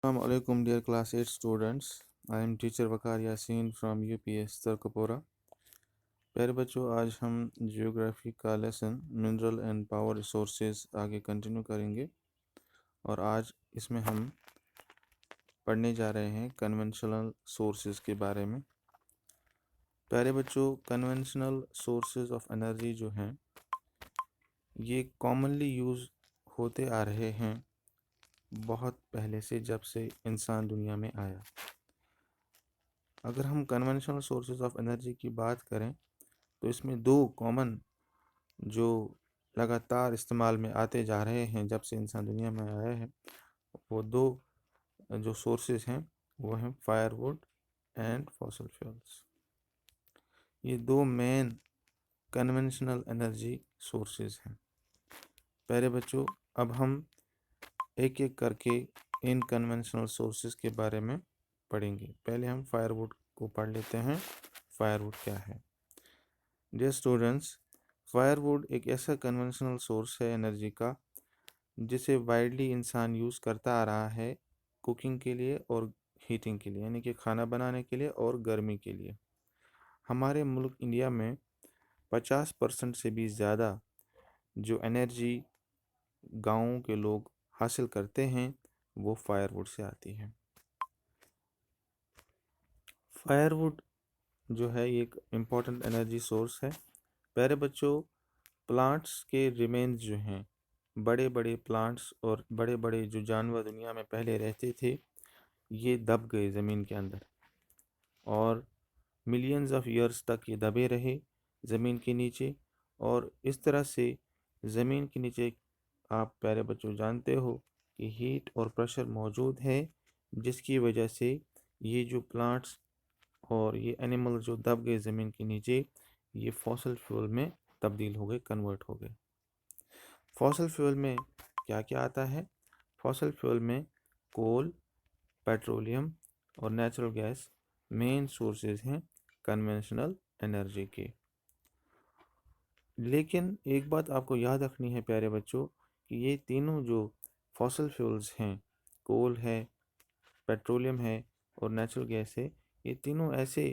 Assalamualaikum dear class 8 students. I am teacher Wakar Yasin from UPS Tarkapora. प्यारे बच्चों, आज हम जियोग्राफी का lesson mineral and power resources आगे कंटिन्यू करेंगे और आज इसमें हम पढ़ने जा रहे हैं कन्वेंशनल सोर्सेज के बारे में। प्यारे बच्चों, कन्वेंशनल सोर्सेज ऑफ एनर्जी जो हैं ये कॉमनली यूज़ होते आ रहे हैं बहुत पहले से, जब से इंसान दुनिया में आया। अगर हम कन्वेंशनल सोर्सेज ऑफ एनर्जी की बात करें तो इसमें दो कॉमन जो लगातार इस्तेमाल में आते जा रहे हैं जब से इंसान दुनिया में आया है, वो दो जो सोर्सेज हैं वो हैं फायरवुड एंड फॉसल फ्यूल्स। ये दो मेन कन्वेंशनल एनर्जी सोर्सेज हैं। प्यारे बच्चों, अब हम एक एक करके इन कन्वेंशनल सोर्सेज के बारे में पढ़ेंगे। पहले हम फायरवुड को पढ़ लेते हैं। फायरवुड क्या है? डियर स्टूडेंट्स, फायरवुड एक ऐसा कन्वेंशनल सोर्स है एनर्जी का जिसे वाइडली इंसान यूज़ करता आ रहा है कुकिंग के लिए और हीटिंग के लिए, यानी कि खाना बनाने के लिए और गर्मी के लिए। हमारे मुल्क इंडिया में 50% से भी ज़्यादा जो एनर्जी गाँवों के लोग हासिल करते हैं वो फायरवुड से आती है। फायरवुड जो है ये एक इम्पॉर्टेंट एनर्जी सोर्स है। प्यारे बच्चों, प्लांट्स के रिमेन्स जो हैं, बड़े बड़े प्लांट्स और बड़े बड़े जो जानवर दुनिया में पहले रहते थे, ये दब गए ज़मीन के अंदर और मिलियंस ऑफ ईयर्स तक ये दबे रहे ज़मीन के नीचे। और इस तरह से ज़मीन के नीचे, आप प्यारे बच्चों जानते हो कि हीट और प्रेशर मौजूद है, जिसकी वजह से ये जो प्लांट्स और ये एनिमल जो दब गए ज़मीन के नीचे, ये फॉसल फ्यूल में तब्दील हो गए, कन्वर्ट हो गए। फॉसल फ्यूल में क्या क्या आता है? फॉसल फ्यूल में कोल, पेट्रोलियम और नेचुरल गैस मेन सोर्सेज हैं कन्वेंशनल एनर्जी के। लेकिन एक बात आपको याद रखनी है प्यारे बच्चों कि ये तीनों जो फॉसल फ्यूल्स हैं, कोल है, पेट्रोलियम है और नेचुरल गैस है, ये तीनों ऐसे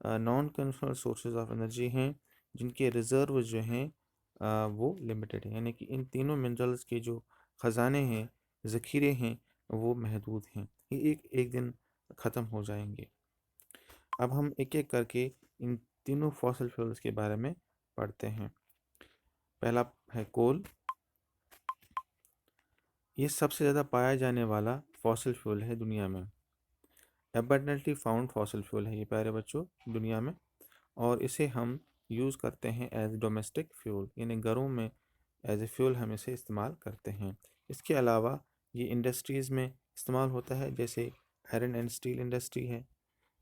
non conventional sources of energy हैं जिनके रिजर्व जो हैं वो लिमिटेड है, यानी कि इन तीनों मिनरल्स के जो ख़जाने हैं, ज़ख़ीरे हैं, वो महदूद हैं, ये एक एक दिन ख़त्म हो जाएंगे। अब हम एक एक करके इन तीनों फॉसल फ्यूल्स के बारे में पढ़ते हैं। पहला है कोल। ये सबसे ज़्यादा पाया जाने वाला फॉसल फ्यूल है दुनिया में। एबंडेंटली फाउंड फॉसल फ्यूल है ये प्यारे बच्चों दुनिया में, और इसे हम यूज़ करते हैं एज डोमेस्टिक फ्यूल, यानी घरों में एज ए फ्यूल हम इसे इस्तेमाल करते हैं। इसके अलावा ये इंडस्ट्रीज़ में इस्तेमाल होता है, जैसे आयरन एंड स्टील इंडस्ट्री है,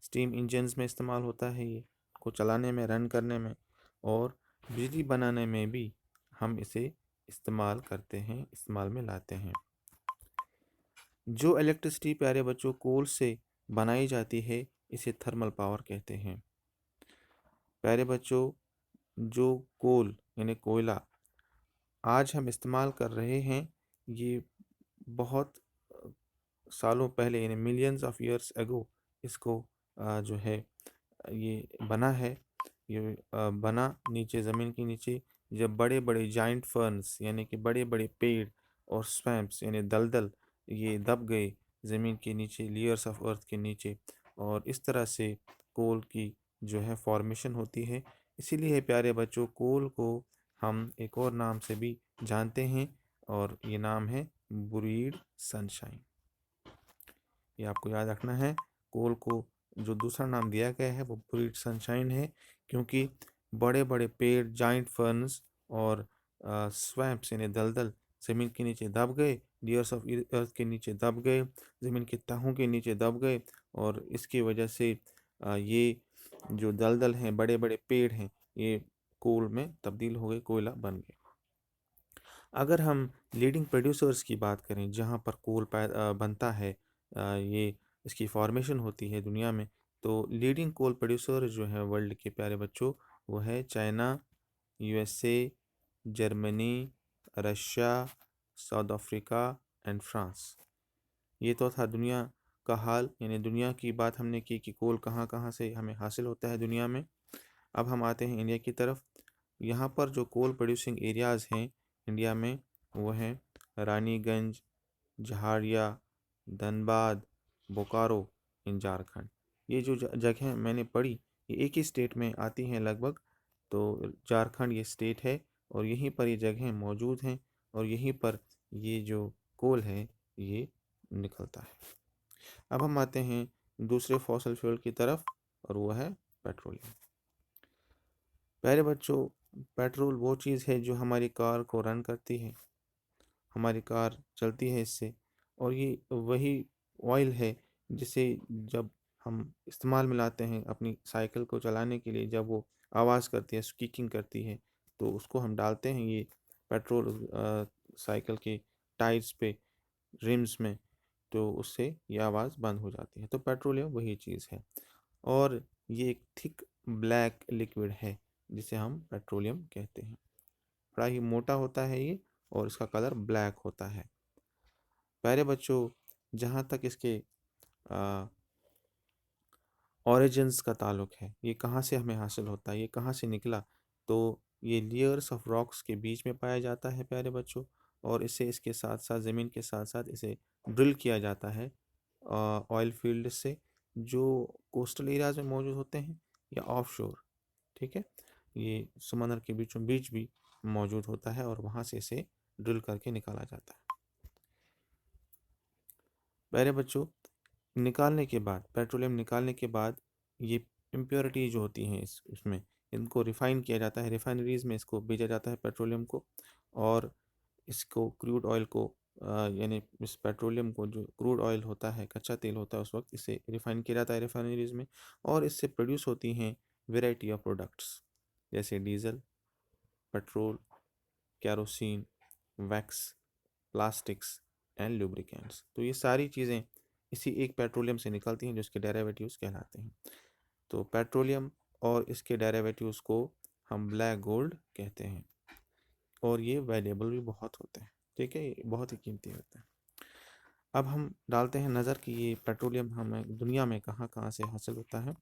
स्टीम इंजन्स में इस्तेमाल होता है ये को चलाने में, रन करने में, और बिजली बनाने में भी हम इसे इस्तेमाल करते हैं, इस्तेमाल में लाते हैं। जो इलेक्ट्रिसिटी प्यारे बच्चों कोल से बनाई जाती है इसे थर्मल पावर कहते हैं। प्यारे बच्चों, जो कोल यानी कोयला आज हम इस्तेमाल कर रहे हैं, ये बहुत सालों पहले यानी मिलियंस ऑफ ईयर्स एगो इसको जो है ये बना है। ये बना नीचे ज़मीन के नीचे, जब बड़े बड़े जाइंट फर्न्स यानी कि बड़े बड़े पेड़ और स्वैम्प्स यानी दलदल ये दब गए ज़मीन के नीचे, लेयर्स ऑफ अर्थ के नीचे, और इस तरह से कोल की जो है फॉर्मेशन होती है। इसीलिए प्यारे बच्चों कोल को हम एक और नाम से भी जानते हैं और ये नाम है बुरीड सनशाइन। ये आपको याद रखना है, कोल को जो दूसरा नाम दिया गया है वो बुरीड सनशाइन है, क्योंकि बड़े बड़े पेड़, जाइंट फर्न्स और स्वैम्प्स यानी दलदल ज़मीन के नीचे दब गए, लेयर्स ऑफ अर्थ के नीचे दब गए, ज़मीन के तहों के नीचे दब गए, और इसकी वजह से ये जो दलदल हैं, बड़े बड़े पेड़ हैं, ये कोल में तब्दील हो गए, कोयला बन गए। अगर हम लीडिंग प्रोड्यूसर्स की बात करें जहाँ पर कोल बनता है, ये इसकी फॉर्मेशन होती है दुनिया में, तो लीडिंग कोल प्रोड्यूसर जो है वर्ल्ड के प्यारे बच्चों वो है China, USA, Germany, Russia, south Africa and France. ये तो था दुनिया का हाल, यानी दुनिया की बात हमने की कि कोल कहाँ कहाँ से हमें हासिल होता है दुनिया में। अब हम आते हैं इंडिया की तरफ। यहाँ पर जो कोल प्रोड्यूसिंग एरियाज़ हैं इंडिया में वो हैं रानीगंज, झाड़िया, धनबाद, बोकारो इन झारखंड। ये जो जगह मैंने पढ़ी ये एक ही स्टेट में आती हैं लगभग, तो झारखंड ये स्टेट है और यहीं पर ये जगहें मौजूद हैं और यहीं पर ये जो कोल है ये निकलता है। अब हम आते हैं दूसरे फॉसल फ्यूल की तरफ और वो है पेट्रोलियम। प्यारे बच्चों, पेट्रोल वो चीज़ है जो हमारी कार को रन करती है, हमारी कार चलती है इससे। और ये वही ऑयल है जिसे जब हम इस्तेमाल में लाते हैं अपनी साइकिल को चलाने के लिए, जब वो आवाज़ करती है, स्क्वीकिंग करती है, तो उसको हम डालते हैं ये पेट्रोल साइकिल के टायर्स पे, रिम्स में, तो उससे ये आवाज़ बंद हो जाती है। तो पेट्रोलियम वही चीज़ है और ये एक थिक ब्लैक लिक्विड है जिसे हम पेट्रोलियम कहते हैं। बड़ा ही मोटा होता है ये और इसका कलर ब्लैक होता है। प्यारे बच्चों, जहाँ तक इसके ओरिजिन्स का ताल्लुक है, ये कहाँ से हमें हासिल होता है, ये कहाँ से निकला, तो ये लेयर्स ऑफ रॉक्स के बीच में पाया जाता है प्यारे बच्चों। और इसे इसके साथ साथ ज़मीन के साथ साथ इसे ड्रिल किया जाता है ऑयल फील्ड से, जो कोस्टल एरियाज में मौजूद होते हैं या ऑफशोर। ठीक है, ये समंदर के बीचों बीच भी मौजूद होता है और वहाँ से इसे ड्रिल करके निकाला जाता है। प्यारे बच्चों, निकालने के बाद, पेट्रोलियम निकालने के बाद ये इम्प्योरिटी जो होती हैं इसमें, इनको रिफ़ाइन किया जाता है, रिफाइनरीज में इसको भेजा जाता है पेट्रोलियम को। और इसको क्रूड ऑयल को यानी इस पेट्रोलियम को, जो क्रूड ऑयल होता है, कच्चा तेल होता है, उस वक्त इसे रिफ़ाइन किया जाता है रिफाइनरीज में। और इससे प्रोड्यूस होती हैं वेराइटी ऑफ प्रोडक्ट्स जैसे diesel, petrol, kerosene, wax, plastics and lubricants. तो ये सारी चीज़ें इसी एक पेट्रोलियम से निकलती हैं जो इसके डेरिवेटिव्स कहलाते हैं। तो पेट्रोलियम और इसके डेरिवेटिव्स को हम ब्लैक गोल्ड कहते हैं और ये वैल्यूएबल भी बहुत होते हैं। ठीक है, ये बहुत ही कीमती होते हैं। अब हम डालते हैं नज़र कि ये पेट्रोलियम हमें दुनिया में कहाँ कहाँ से हासिल होता है।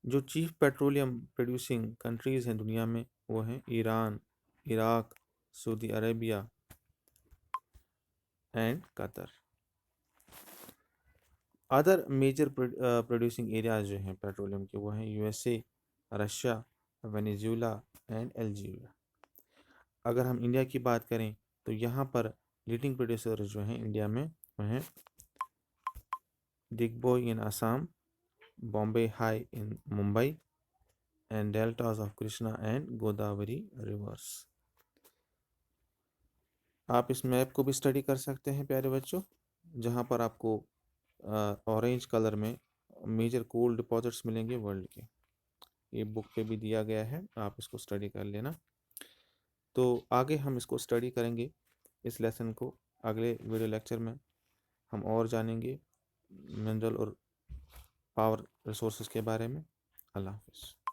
जो चीफ पेट्रोलियम प्रोड्यूसिंग कंट्रीज़ हैं दुनिया में वो हैं Iran, Iraq, Saudi Arabia and Qatar. Other major producing areas जो हैं पेट्रोलियम के वो हैं USA, Russia, Venezuela and Algeria. अगर हम इंडिया की बात करें तो यहाँ पर लीडिंग प्रोड्यूसर जो हैं इंडिया में वो हैं Digboi in Assam, Bombay high in Mumbai and deltas of Krishna and Godavari rivers. आप इस मैप को भी स्टडी कर सकते हैं प्यारे बच्चों, जहाँ पर आपको ऑरेंज कलर में मेजर कोल डिपॉजिट्स मिलेंगे वर्ल्ड के। ये बुक पे भी दिया गया है, आप इसको स्टडी कर लेना। तो आगे हम इसको स्टडी करेंगे, इस लेसन को अगले वीडियो लेक्चर में हम और जानेंगे मिनरल और पावर रिसोर्सेज के बारे में। अल्लाह हाफिज़।